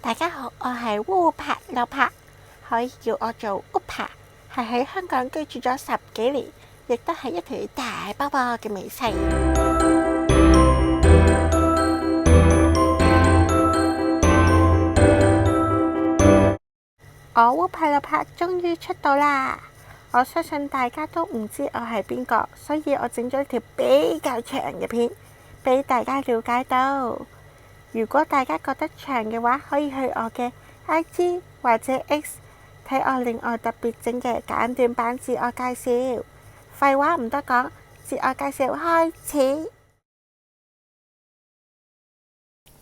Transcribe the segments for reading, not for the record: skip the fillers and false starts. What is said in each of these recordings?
大家好，我係烏柏柳柏，可以叫我做烏柏，係喺香港居住咗10幾年，亦都係一條大波波嘅美西。我烏柏柳柏終於出道啦！我相信大家都唔知我係邊個，所以我整咗條比較長嘅片，俾大家了解到。如果大家覺得長嘅話，可以去我嘅 IG 或者 X 睇我另外特別整嘅簡短版自我介紹。廢話唔多講，自我介紹開始。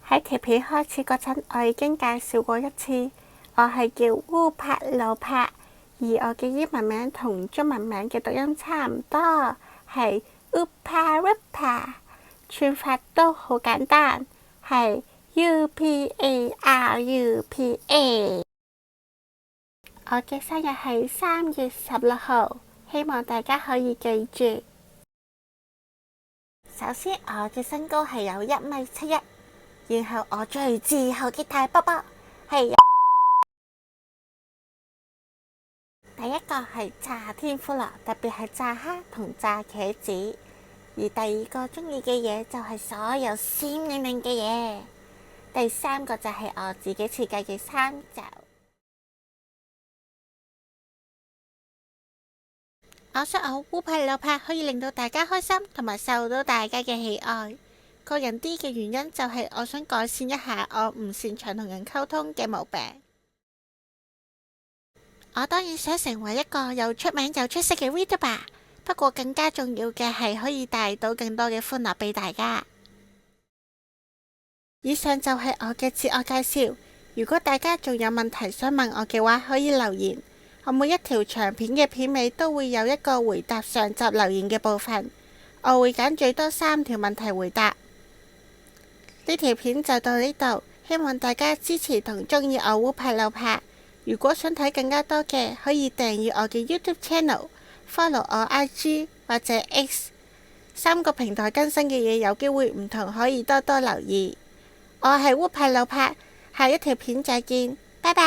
喺條片開始嗰陣，我已經介紹過一次，我係叫烏柏柳柏，而我嘅英文名同中文名嘅讀音差唔多，係 Uparupa， 串法都好簡單，係 UPARUPA。我嘅生日係3月16號，希望大家可以記住。首先，我嘅身高係有1.71米，然後我最自豪嘅大波波係第一個係炸天婦羅，特別係炸蝦同炸茄子。而第二個中意嘅嘢就係所有鮮靈靈嘅嘢。第三個就係我自己設計嘅衫袖。我想我烏柏柳柏可以令到大家開心，同埋受到大家嘅喜愛。個人啲嘅原因就係我想改善一下我唔擅長同人溝通嘅毛病。我當然想成為一個又出名又出色嘅 VTuber，不過更加重要嘅係可以帶到更多嘅歡樂俾大家。以上就係我嘅自我介紹。如果大家仲有問題想問我嘅話，可以留言。我每一條長片嘅片尾都會有一個回答上集留言嘅部分，我會揀最多3條問題回答。呢條片就到呢度，希望大家支持同鍾意我烏柏柳柏。如果想睇更加多嘅，可以訂閱我嘅 YouTube Channel、follow 我 IG 或者 X，3個平台更新嘅嘢有機會唔同，可以多多留意。我係烏柏柳柏，下一條片再見，拜拜。